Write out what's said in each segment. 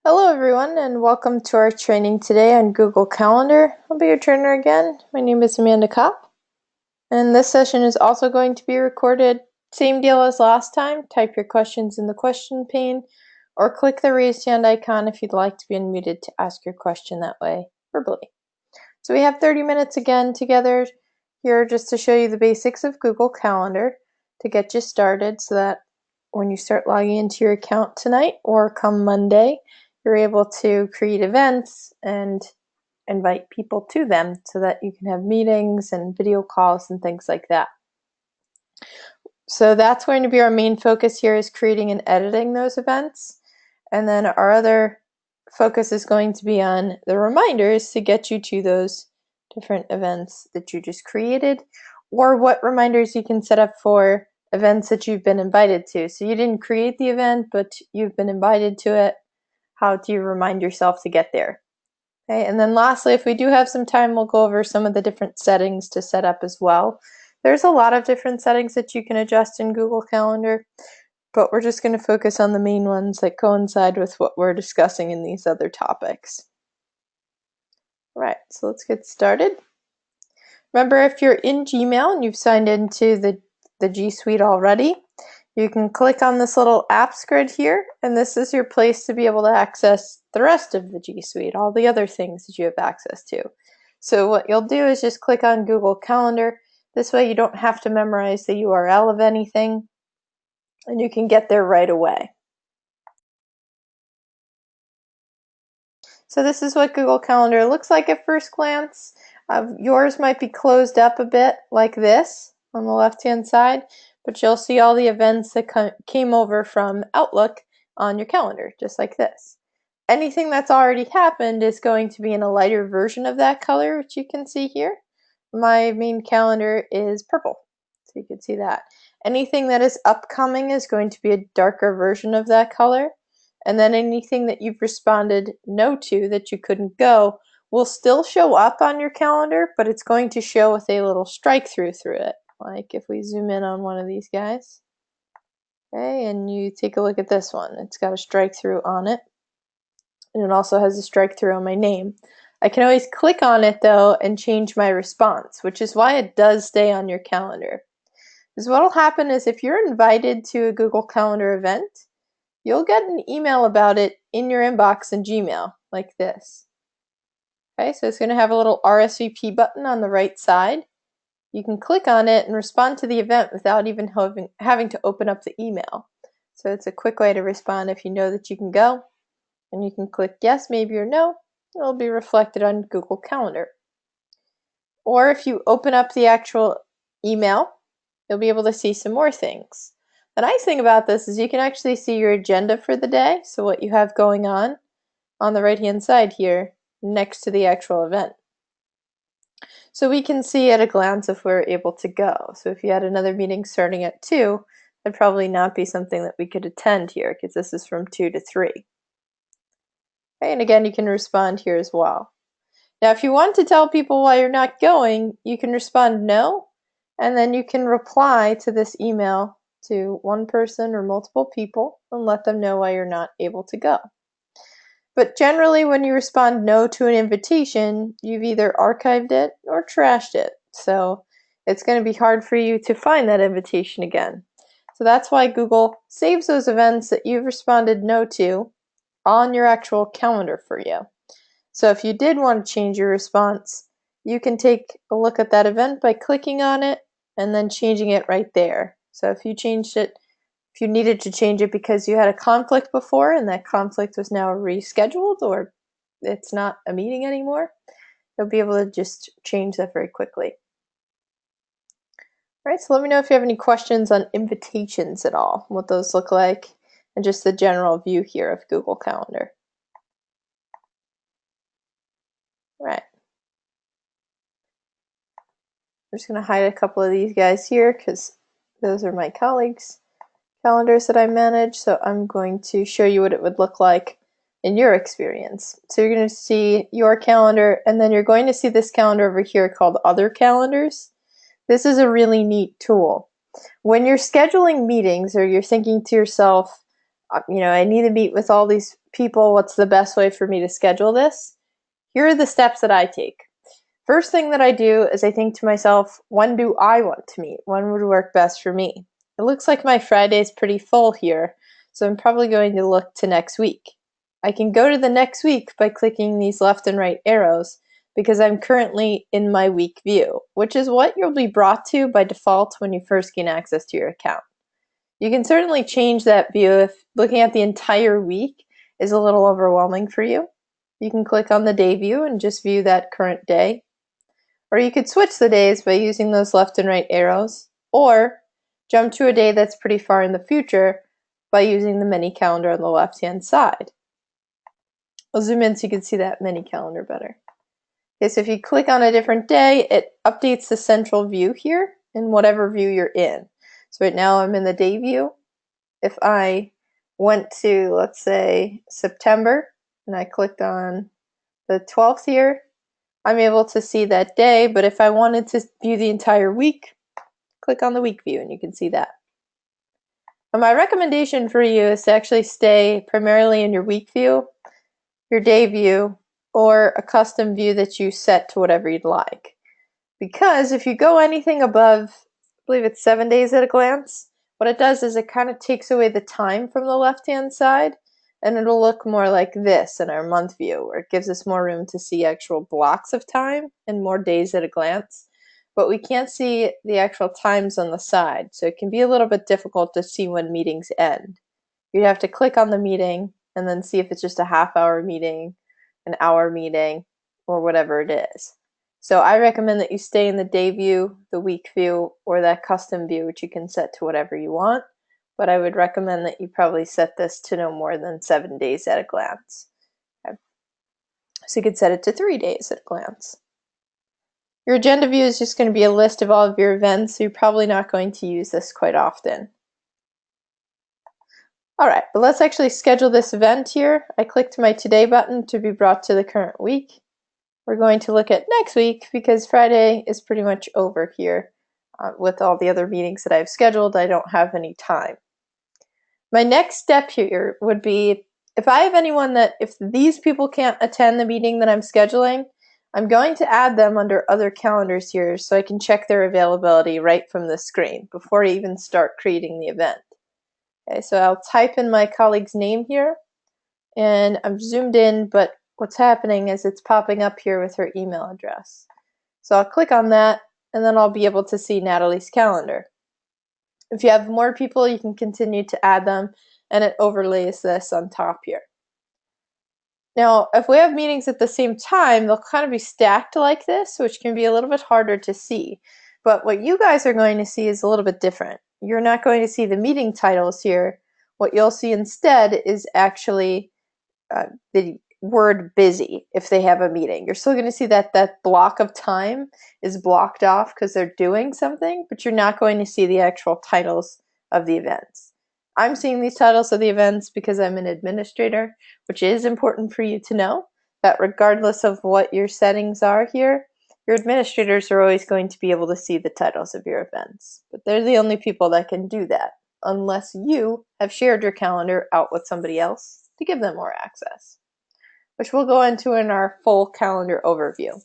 Hello everyone and welcome to our training today on Google Calendar. I'll be your trainer again. My name is Amanda Kopp and this session is also going to be recorded. Same deal as last time. Type your questions in the question pane or click the raised hand icon if you'd like to be unmuted to ask your question that way verbally. So we have 30 minutes again together here just to show you the basics of Google Calendar to get you started so that when you start logging into your account tonight or come Monday, you're able to create events and invite people to them so that you can have meetings and video calls and things like that. So that's going to be our main focus here, is creating and editing those events. And then our other focus is going to be on the reminders to get you to those different events that you just created, or what reminders you can set up for events that you've been invited to. So you didn't create the event, but you've been invited to it. How do you remind yourself to get there? Okay, and then lastly, if we do have some time, we'll go over some of the different settings to set up as well. There's a lot of different settings that you can adjust in Google Calendar, but we're just going to focus on the main ones that coincide with what we're discussing in these other topics. All right, so let's get started. Remember, if you're in Gmail and you've signed into the G Suite already, you can click on this little apps grid here, and this is your place to be able to access the rest of the G Suite, all the other things that you have access to. So what you'll do is just click on Google Calendar. This way you don't have to memorize the URL of anything, and you can get there right away. So this is what Google Calendar looks like at first glance. Yours might be closed up a bit like this on the left-hand side, but you'll see all the events that came over from Outlook on your calendar, just like this. Anything that's already happened is going to be in a lighter version of that color, which you can see here. My main calendar is purple, so you can see that. Anything that is upcoming is going to be a darker version of that color. And then anything that you've responded no to that you couldn't go will still show up on your calendar, but it's going to show with a little strike through it. Like if we zoom in on one of these guys, okay, and you take a look at this one, it's got a strike through on it, and it also has a strike through on my name. I can always click on it though and change my response, which is why it does stay on your calendar. Because what will happen is if you're invited to a Google Calendar event, you'll get an email about it in your inbox in Gmail, like this. Okay, so it's going to have a little RSVP button on the right side. You can click on it and respond to the event without even having to open up the email. So it's a quick way to respond if you know that you can go. And you can click yes, maybe, or no. It'll be reflected on Google Calendar. Or if you open up the actual email, you'll be able to see some more things. The nice thing about this is you can actually see your agenda for the day, so what you have going on the right-hand side here next to the actual event. So we can see at a glance if we're able to go. So if you had another meeting starting at 2, that'd probably not be something that we could attend here because this is from 2 to 3. Okay, and again, you can respond here as well. Now, if you want to tell people why you're not going, you can respond no, and then you can reply to this email to one person or multiple people and let them know why you're not able to go. But generally, when you respond no to an invitation, you've either archived it or trashed it. So it's going to be hard for you to find that invitation again. So that's why Google saves those events that you've responded no to on your actual calendar for you. So if you did want to change your response, you can take a look at that event by clicking on it and then changing it right there. So if you changed it, if you needed to change it because you had a conflict before and that conflict was now rescheduled or it's not a meeting anymore, you'll be able to just change that very quickly. All right, so let me know if you have any questions on invitations at all, what those look like, and just the general view here of Google Calendar. All right. I'm just going to hide a couple of these guys here because those are my colleagues' calendars that I manage. So I'm going to show you what it would look like in your experience. So you're going to see your calendar, and then you're going to see this calendar over here called Other Calendars. This is a really neat tool. When you're scheduling meetings or you're thinking to yourself, I need to meet with all these people. What's the best way for me to schedule this? Here are the steps that I take. First thing that I do is I think to myself, when do I want to meet? When would work best for me? It looks like my Friday is pretty full here, so I'm probably going to look to next week. I can go to the next week by clicking these left and right arrows because I'm currently in my week view, which is what you'll be brought to by default when you first gain access to your account. You can certainly change that view if looking at the entire week is a little overwhelming for you. You can click on the day view and just view that current day. Or you could switch the days by using those left and right arrows, or jump to a day that's pretty far in the future by using the mini calendar on the left-hand side. I'll zoom in so you can see that mini calendar better. Okay, so if you click on a different day, it updates the central view here in whatever view you're in. So right now I'm in the day view. If I went to, let's say, September, and I clicked on the 12th here, I'm able to see that day, but if I wanted to view the entire week, click on the week view and you can see that. And my recommendation for you is to actually stay primarily in your week view, your day view, or a custom view that you set to whatever you'd like. Because if you go anything above, I believe it's 7 days at a glance, what it does is it kind of takes away the time from the left-hand side, and it'll look more like this in our month view, where it gives us more room to see actual blocks of time and more days at a glance. But we can't see the actual times on the side, so it can be a little bit difficult to see when meetings end. You'd have to click on the meeting and then see if it's just a half-hour meeting, an hour meeting, or whatever it is. So I recommend that you stay in the day view, the week view, or that custom view, which you can set to whatever you want. But I would recommend that you probably set this to no more than 7 days at a glance. Okay. So you could set it to 3 days at a glance. Your agenda view is just going to be a list of all of your events, so you're probably not going to use this quite often. Alright, but let's actually schedule this event here. I clicked my Today button to be brought to the current week. We're going to look at next week because Friday is pretty much over here. With all the other meetings that I've scheduled, I don't have any time. My next step here would be if I have anyone that, if these people can't attend the meeting that I'm scheduling, I'm going to add them under other calendars here so I can check their availability right from the screen before I even start creating the event. Okay, so I'll type in my colleague's name here, and I'm zoomed in, but what's happening is it's popping up here with her email address. So I'll click on that, and then I'll be able to see Natalie's calendar. If you have more people, you can continue to add them, and it overlays this on top here. Now, if we have meetings at the same time, they'll kind of be stacked like this, which can be a little bit harder to see. But what you guys are going to see is a little bit different. You're not going to see the meeting titles here. What you'll see instead is actually the word busy if they have a meeting. You're still going to see that that block of time is blocked off because they're doing something, but you're not going to see the actual titles of the events. I'm seeing these titles of the events because I'm an administrator, which is important for you to know that regardless of what your settings are here, your administrators are always going to be able to see the titles of your events. But they're the only people that can do that unless you have shared your calendar out with somebody else to give them more access, which we'll go into in our full calendar overview.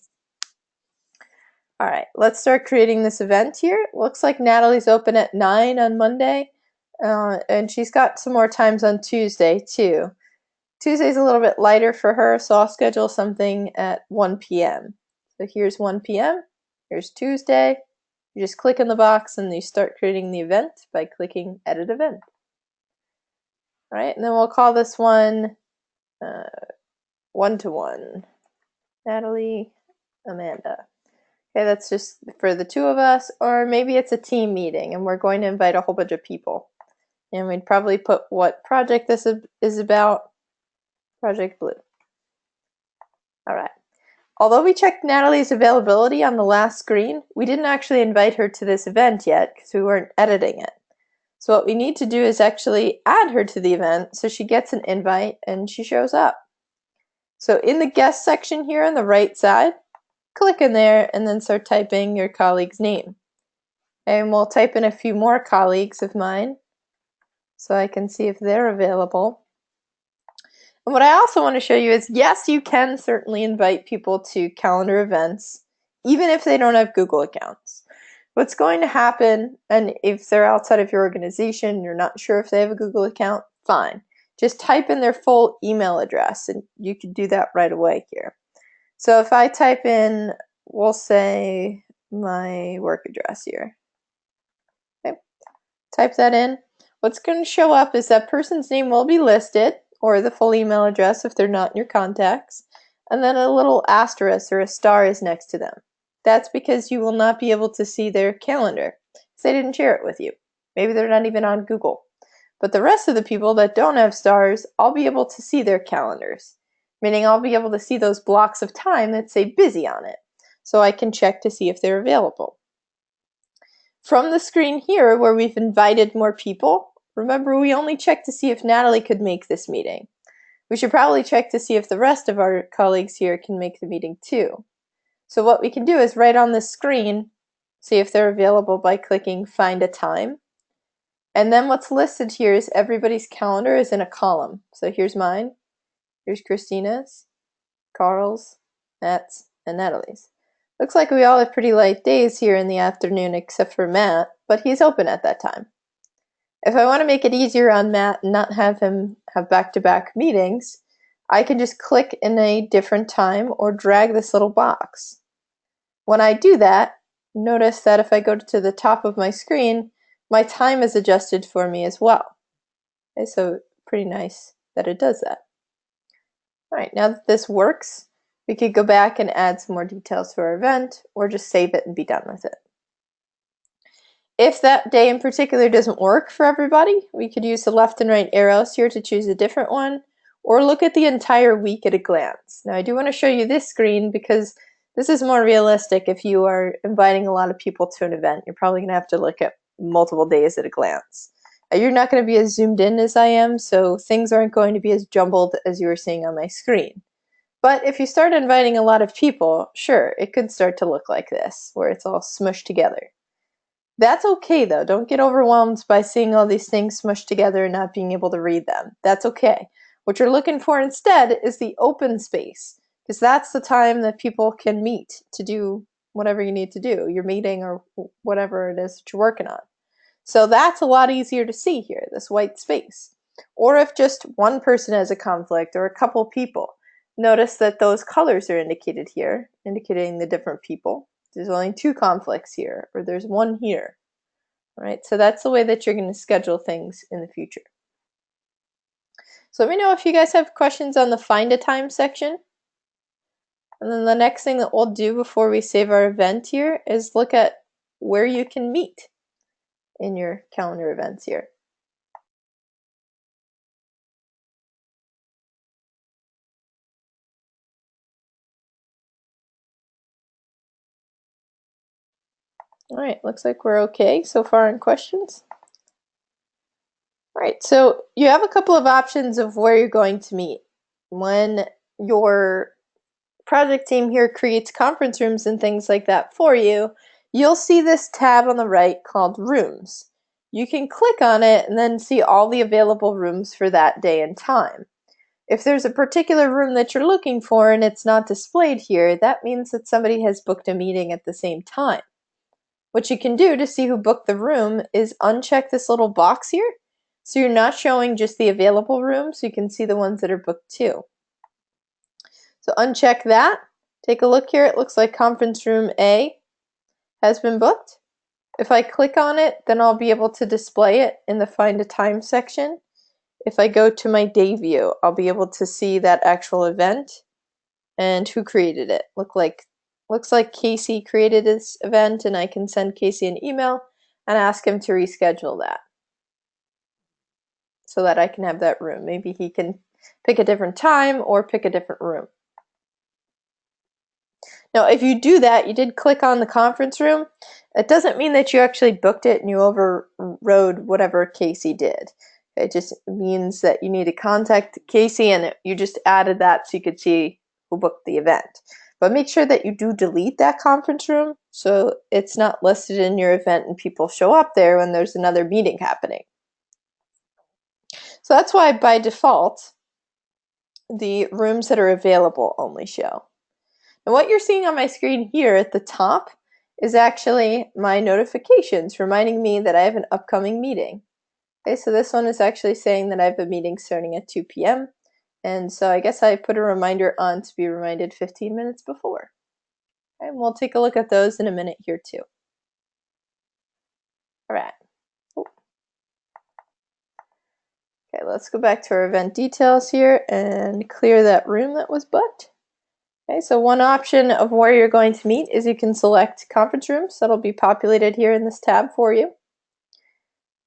All right, let's start creating this event here. It looks like Natalie's open at 9 on Monday, and she's got some more times on Tuesday too. Tuesday's a little bit lighter for her, so I'll schedule something at 1 p.m. So here's 1 p.m. Here's Tuesday. You just click in the box and you start creating the event by clicking Edit Event. All right, and then we'll call this one one-to-one. Natalie, Amanda. Okay, that's just for the two of us, or maybe it's a team meeting and we're going to invite a whole bunch of people. And we'd probably put what project this is about. Project Blue. All right. Although we checked Natalie's availability on the last screen, we didn't actually invite her to this event yet because we weren't editing it. So what we need to do is actually add her to the event so she gets an invite and she shows up. So in the guest section here on the right side, click in there and then start typing your colleague's name. And we'll type in a few more colleagues of mine. so I can see if they're available. And what I also want to show you is, yes, you can certainly invite people to calendar events, even if they don't have Google accounts. What's going to happen, and if they're outside of your organization, you're not sure if they have a Google account, fine. Just type in their full email address, and you can do that right away here. So if I type in, we'll say my work address here. Okay. Type that in. What's going to show up is that person's name will be listed, or the full email address if they're not in your contacts, and then a little asterisk or a star is next to them. That's because you will not be able to see their calendar because they didn't share it with you. Maybe they're not even on Google. But the rest of the people that don't have stars, I'll be able to see their calendars, meaning I'll be able to see those blocks of time that say busy on it, so I can check to see if they're available. From the screen here where we've invited more people, remember we only checked to see if Natalie could make this meeting. We should probably check to see if the rest of our colleagues here can make the meeting too. So what we can do is right on the screen, see if they're available by clicking Find a Time. And then what's listed here is everybody's calendar is in a column. So here's mine, here's Christina's, Carl's, Matt's, and Natalie's. Looks like we all have pretty light days here in the afternoon except for Matt, but he's open at that time. If I want to make it easier on Matt and not have him have back-to-back meetings, I can just click in a different time or drag this little box. When I do that, notice that if I go to the top of my screen, my time is adjusted for me as well. Okay, so pretty nice that it does that. All right, now that this works, we could go back and add some more details to our event, or just save it and be done with it. If that day in particular doesn't work for everybody, we could use the left and right arrows here to choose a different one, or look at the entire week at a glance. Now I do want to show you this screen because this is more realistic. If you are inviting a lot of people to an event, you're probably going to have to look at multiple days at a glance. You're not going to be as zoomed in as I am, so things aren't going to be as jumbled as you were seeing on my screen. But if you start inviting a lot of people, sure, it could start to look like this, where it's all smushed together. That's okay though. Don't get overwhelmed by seeing all these things smushed together and not being able to read them. That's okay. What you're looking for instead is the open space, because that's the time that people can meet to do whatever you need to do, your meeting or whatever it is that you're working on. So that's a lot easier to see here, this white space. Or if just one person has a conflict or a couple people, notice that those colors are indicated here, indicating the different people. There's only 2 conflicts here, or there's 1 here. All right, so that's the way that you're going to schedule things in the future. So let me know if you guys have questions on the Find a Time section. And then the next thing that we'll do before we save our event here is look at where you can meet in your calendar events here. All right, looks like we're okay so far in questions. All right, so you have a couple of options of where you're going to meet. When your project team here creates conference rooms and things like that for you, you'll see this tab on the right called Rooms. You can click on it and then see all the available rooms for that day and time. If there's a particular room that you're looking for and it's not displayed here, that means that somebody has booked a meeting at the same time. What you can do to see who booked the room is uncheck this little box here. So you're not showing just the available rooms, you can see the ones that are booked too. So uncheck that. Take a look here. It looks like conference room A has been booked. If I click on it, then I'll be able to display it in the Find a Time section. If I go to my day view, I'll be able to see that actual event and who created it. Looks like Casey created this event, and I can send Casey an email and ask him to reschedule that so that I can have that room. Maybe he can pick a different time or pick a different room. Now, if you do that, you did click on the conference room, it doesn't mean that you actually booked it and you overrode whatever Casey did. It just means that you need to contact Casey and you just added that so you could see who booked the event. But make sure that you do delete that conference room so it's not listed in your event and people show up there when there's another meeting happening. So that's why by default, the rooms that are available only show. And what you're seeing on my screen here at the top is actually my notifications reminding me that I have an upcoming meeting. Okay, so this one is actually saying that I have a meeting starting at 2 p.m. And so I guess I put a reminder on to be reminded 15 minutes before. Okay, and we'll take a look at those in a minute here too. All right. Okay, let's go back to our event details here and clear that room that was booked. Okay, so one option of where you're going to meet is you can select conference rooms. That'll be populated here in this tab for you.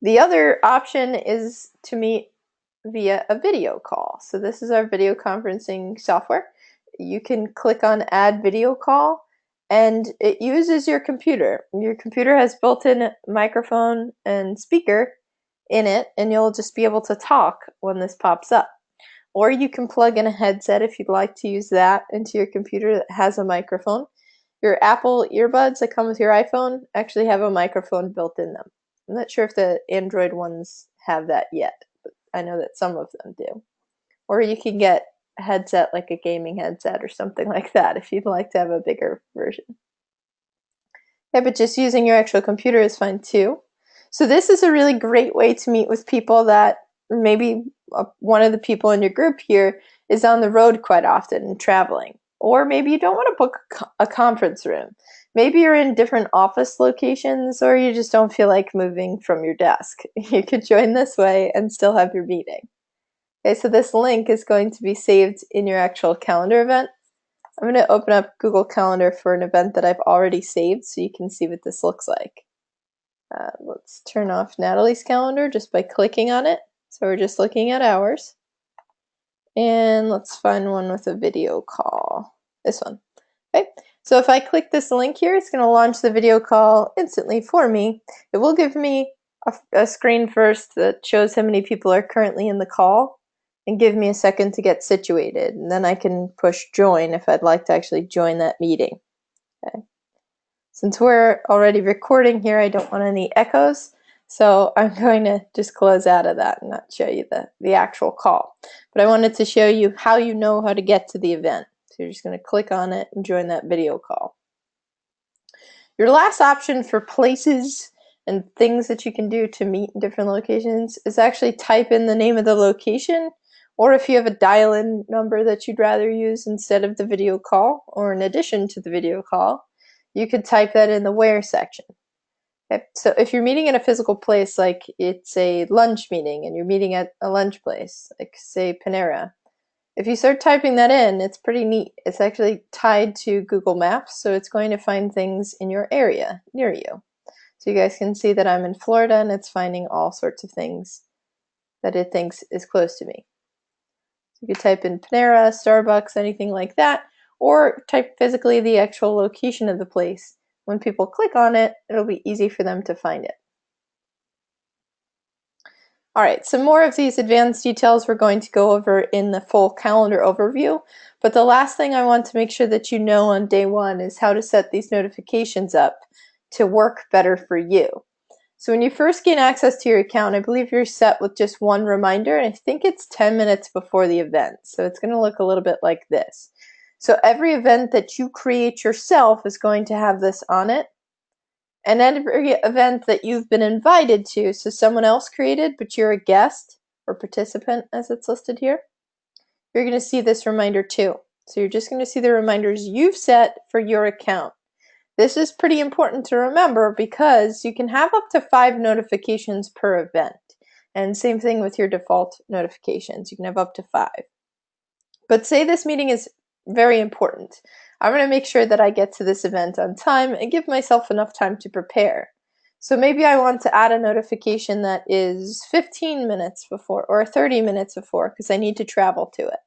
The other option is to meet via a video call. So this is our video conferencing software. You can click on add video call and it uses your computer. Your computer has built-in microphone and speaker in it, and you'll just be able to talk when this pops up. Or you can plug in a headset if you'd like to use that into your computer that has a microphone. Your Apple earbuds that come with your iPhone actually have a microphone built in them. I'm not sure if the Android ones have that yet, but I know that some of them do. Or you can get a headset like a gaming headset or something like that if you'd like to have a bigger version. Yeah, but just using your actual computer is fine too. So this is a really great way to meet with people that maybe one of the people in your group here is on the road quite often and traveling. Or maybe you don't want to book a conference room. Maybe you're in different office locations or you just don't feel like moving from your desk. You could join this way and still have your meeting. Okay, so this link is going to be saved in your actual calendar event. I'm going to open up Google Calendar for an event that I've already saved so you can see what this looks like. Let's turn off Natalie's calendar just by clicking on it. So we're just looking at ours. And let's find one with a video call. This one. Okay. So if I click this link here, it's going to launch the video call instantly for me. It will give me a screen first that shows how many people are currently in the call and give me a second to get situated. And then I can push join if I'd like to actually join that meeting. Okay. Since we're already recording here, I don't want any echoes, so I'm going to just close out of that and not show you the actual call. But I wanted to show you how you know how to get to the event. So you're just going to click on it and join that video call. Your last option for places and things that you can do to meet in different locations is actually type in the name of the location, or if you have a dial-in number that you'd rather use instead of the video call or in addition to the video call, you could type that in the where section. Okay, so if you're meeting in a physical place, like it's a lunch meeting and you're meeting at a lunch place, like say Panera, if you start typing that in, it's pretty neat. It's actually tied to Google Maps, so it's going to find things in your area near you. So you guys can see that I'm in Florida and it's finding all sorts of things that it thinks is close to me. So you could type in Panera, Starbucks, anything like that, or type physically the actual location of the place. When people click on it, it'll be easy for them to find it. All right, some more of these advanced details we're going to go over in the full calendar overview, but the last thing I want to make sure that you know on day one is how to set these notifications up to work better for you. So when you first gain access to your account, I believe you're set with just one reminder, and I think it's 10 minutes before the event. So it's going to look a little bit like this. So every event that you create yourself is going to have this on it. And every event that you've been invited to, so someone else created, but you're a guest or participant as it's listed here, you're going to see this reminder too. So you're just going to see the reminders you've set for your account. This is pretty important to remember because you can have up to 5 notifications per event. And same thing with your default notifications. You can have up to 5. But say this meeting is very important. I'm going to make sure that I get to this event on time and give myself enough time to prepare. So maybe I want to add a notification that is 15 minutes before or 30 minutes before because I need to travel to it.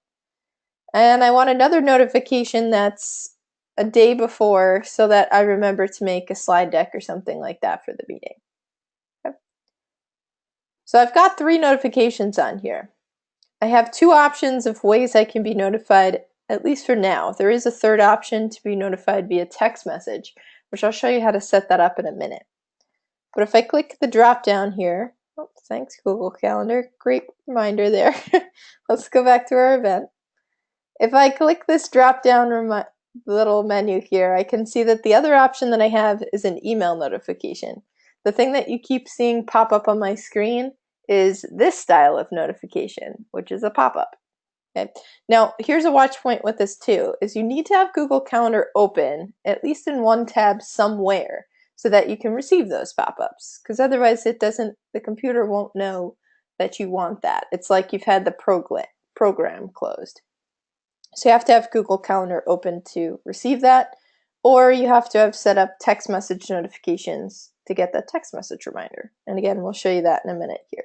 And I want another notification that's a day before so that I remember to make a slide deck or something like that for the meeting. Okay. So I've got 3 notifications on here. I have 2 options of ways I can be notified, at least for now. There is a third option to be notified via text message, which I'll show you how to set that up in a minute. But if I click the drop down here Oh, thanks, Google Calendar. Great reminder there. Let's go back to our event. If I click this drop-down little menu here, I can see that the other option that I have is an email notification. The thing that you keep seeing pop up on my screen is this style of notification, which is a pop-up. Okay. Now, here's a watch point with this too, is you need to have Google Calendar open, at least in one tab somewhere, so that you can receive those pop-ups, because otherwise the computer won't know that you want that. It's like you've had the program closed. So you have to have Google Calendar open to receive that, or you have to have set up text message notifications to get that text message reminder. And again, we'll show you that in a minute here.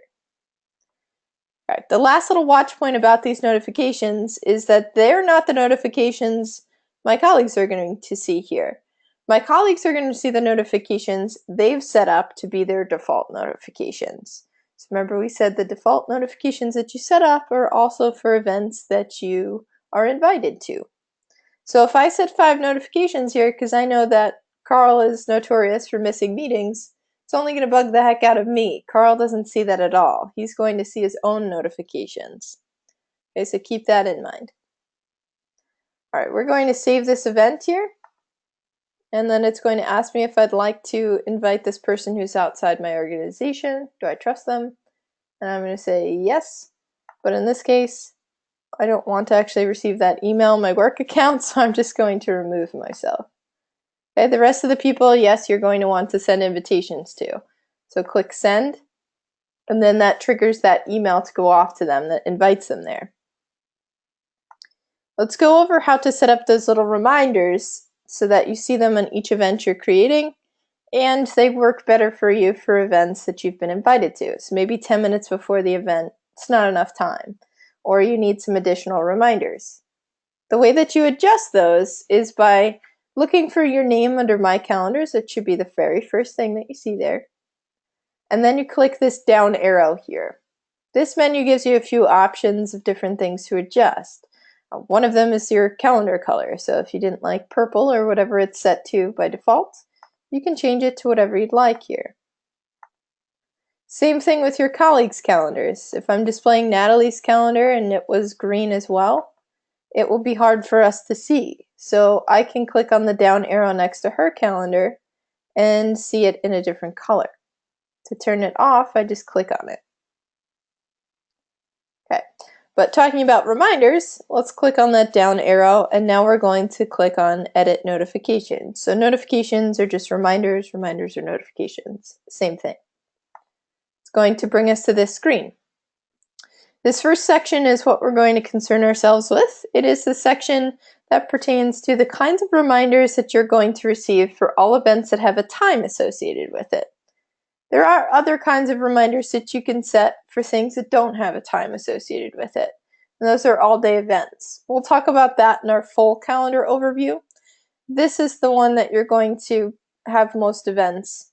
All right, the last little watch point about these notifications is that they're not the notifications my colleagues are going to see here. My colleagues are going to see the notifications they've set up to be their default notifications. So remember, we said the default notifications that you set up are also for events that you are invited to. So if I set 5 notifications here, because I know that Carl is notorious for missing meetings, it's only going to bug the heck out of me. Carl doesn't see that at all. He's going to see his own notifications. Okay, so keep that in mind. All right, we're going to save this event here. And then it's going to ask me if I'd like to invite this person who's outside my organization. Do I trust them? And I'm going to say yes. But in this case, I don't want to actually receive that email on my work account, so I'm just going to remove myself. Okay, the rest of the people, yes, you're going to want to send invitations to. So click send, and then that triggers that email to go off to them that invites them there. Let's go over how to set up those little reminders so that you see them on each event you're creating, and they work better for you for events that you've been invited to. So maybe 10 minutes before the event, it's not enough time, or you need some additional reminders. The way that you adjust those is by looking for your name under My Calendars. It should be the very first thing that you see there. And then you click this down arrow here. This menu gives you a few options of different things to adjust. One of them is your calendar color. So if you didn't like purple or whatever it's set to by default, you can change it to whatever you'd like here. Same thing with your colleagues' calendars. If I'm displaying Natalie's calendar and it was green as well, it will be hard for us to see. So I can click on the down arrow next to her calendar and see it in a different color. To turn it off, I just click on it. Okay, but talking about reminders, let's click on that down arrow, and now we're going to click on Edit Notifications. So notifications are just reminders, reminders are notifications, same thing. It's going to bring us to this screen. This first section is what we're going to concern ourselves with. It is the section that pertains to the kinds of reminders that you're going to receive for all events that have a time associated with it. There are other kinds of reminders that you can set for things that don't have a time associated with it. And those are all-day events. We'll talk about that in our full calendar overview. This is the one that you're going to have most events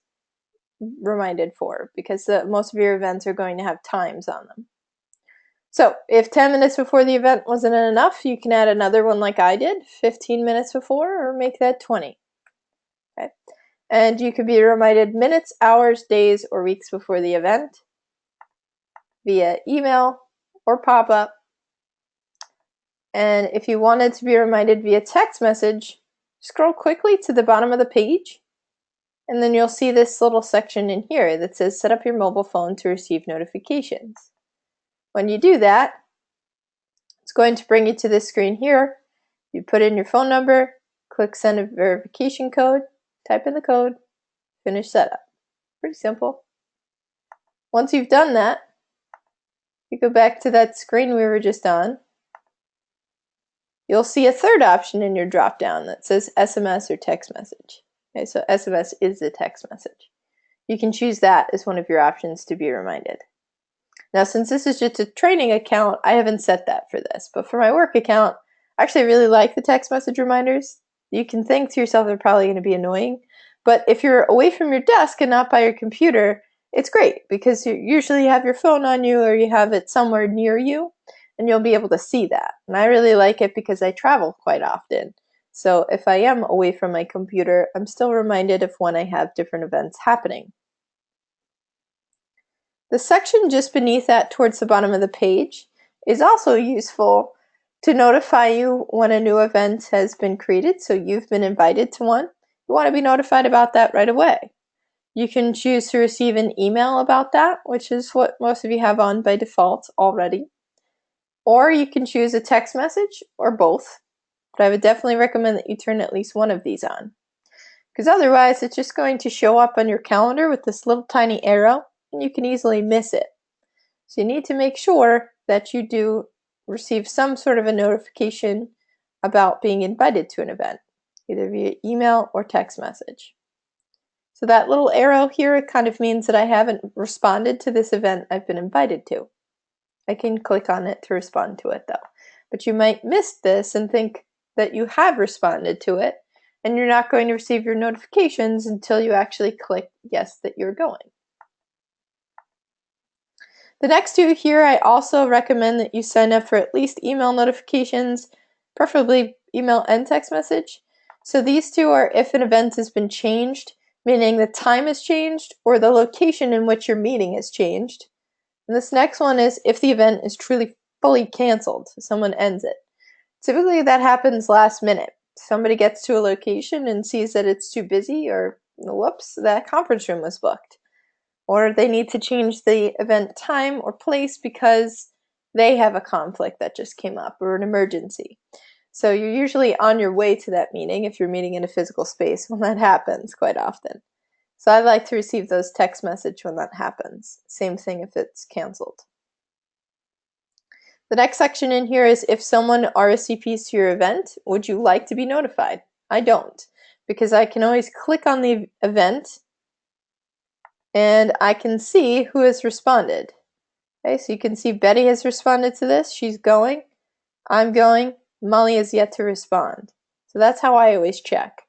reminded for, because most of your events are going to have times on them. So if 10 minutes before the event wasn't enough, you can add another one like I did, 15 minutes before, or make that 20. Okay. And you could be reminded minutes, hours, days, or weeks before the event via email or pop-up. And if you wanted to be reminded via text message, scroll quickly to the bottom of the page, and then you'll see this little section in here that says set up your mobile phone to receive notifications. When you do that, it's going to bring you to this screen here. You put in your phone number, click send a verification code, type in the code, finish setup. Pretty simple. Once you've done that, you go back to that screen we were just on. You'll see a third option in your drop-down that says SMS or text message. Okay, so SMS is the text message. You can choose that as one of your options to be reminded. Now, since this is just a training account, I haven't set that for this. But for my work account, I actually really like the text message reminders. You can think to yourself they're probably going to be annoying. But if you're away from your desk and not by your computer, it's great because you usually have your phone on you or you have it somewhere near you, and you'll be able to see that. And I really like it because I travel quite often. So if I am away from my computer, I'm still reminded of when I have different events happening. The section just beneath that towards the bottom of the page is also useful to notify you when a new event has been created, so you've been invited to one. You want to be notified about that right away. You can choose to receive an email about that, which is what most of you have on by default already. Or you can choose a text message or both, but I would definitely recommend that you turn at least one of these on, because otherwise it's just going to show up on your calendar with this little tiny arrow and you can easily miss it. So you need to make sure that you do receive some sort of a notification about being invited to an event, either via email or text message. So that little arrow here kind of means that I haven't responded to this event I've been invited to. I can click on it to respond to it though. But you might miss this and think that you have responded to it, and you're not going to receive your notifications until you actually click yes that you're going. The next two here, I also recommend that you sign up for at least email notifications, preferably email and text message. So these two are if an event has been changed, meaning the time has changed or the location in which your meeting has changed. And this next one is if the event is truly fully canceled, someone ends it. Typically that happens last minute. Somebody gets to a location and sees that it's too busy, or whoops, that conference room was booked. Or they need to change the event time or place because they have a conflict that just came up or an emergency. So you're usually on your way to that meeting if you're meeting in a physical space when that happens quite often. So I like to receive those text messages when that happens. Same thing if it's canceled. The next section in here is if someone RSVPs to your event, would you like to be notified? I don't, because I can always click on the event and I can see who has responded. Okay, so you can see Betty has responded to this. She's going. I'm going. Molly has yet to respond. So that's how I always check.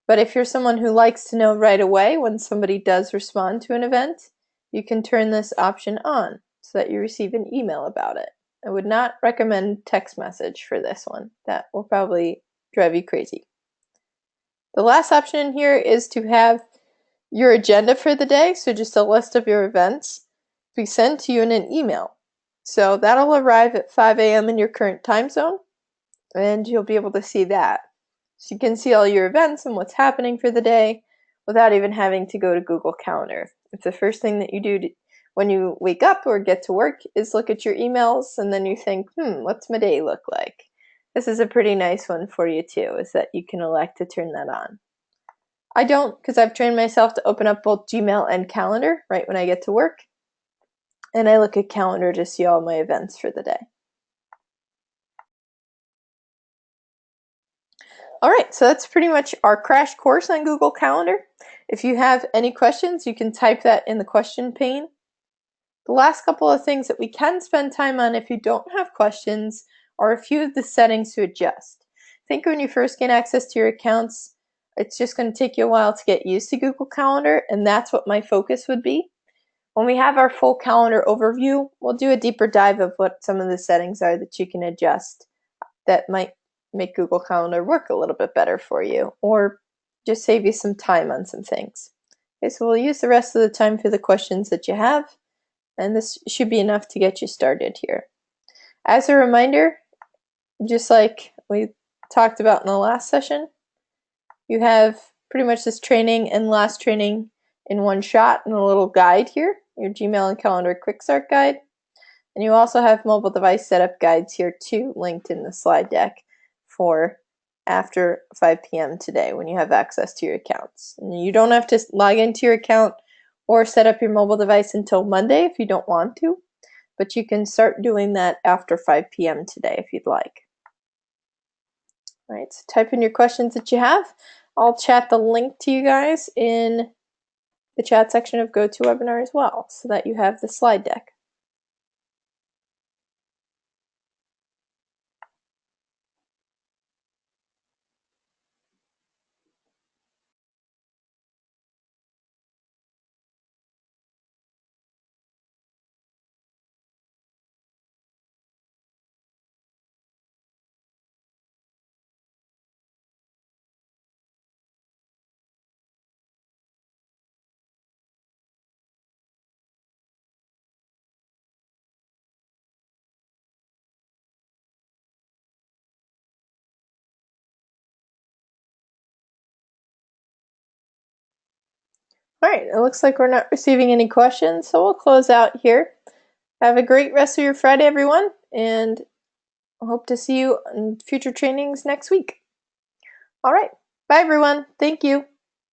But if you're someone who likes to know right away when somebody does respond to an event, you can turn this option on so that you receive an email about it. I would not recommend text message for this one. That will probably drive you crazy. The last option in here is to have your agenda for the day, so just a list of your events, be sent to you in an email. So that'll arrive at 5 a.m. in your current time zone, and you'll be able to see that. So you can see all your events and what's happening for the day without even having to go to Google Calendar. If the first thing that you do when you wake up or get to work is look at your emails and then you think, what's my day look like? This is a pretty nice one for you too, is that you can elect to turn that on. I don't, because I've trained myself to open up both Gmail and Calendar right when I get to work, and I look at Calendar to see all my events for the day. Alright, so that's pretty much our crash course on Google Calendar. If you have any questions, you can type that in the question pane. The last couple of things that we can spend time on if you don't have questions are a few of the settings to adjust. I think when you first gain access to your accounts, it's just going to take you a while to get used to Google Calendar, and that's what my focus would be. When we have our full calendar overview, we'll do a deeper dive of what some of the settings are that you can adjust that might make Google Calendar work a little bit better for you, or just save you some time on some things. Okay, so we'll use the rest of the time for the questions that you have, and this should be enough to get you started here. As a reminder, just like we talked about in the last session, you have pretty much this training and last training in one shot in a little guide here, your Gmail and Calendar Quickstart guide. And you also have mobile device setup guides here too, linked in the slide deck for after 5 p.m. today when you have access to your accounts. And you don't have to log into your account or set up your mobile device until Monday if you don't want to, but you can start doing that after 5 p.m. today if you'd like. All right, so type in your questions that you have. I'll chat the link to you guys in the chat section of GoToWebinar as well, so that you have the slide deck. All right, it looks like we're not receiving any questions, so we'll close out here. Have a great rest of your Friday, everyone, and I hope to see you in future trainings next week. All right, bye everyone. Thank you.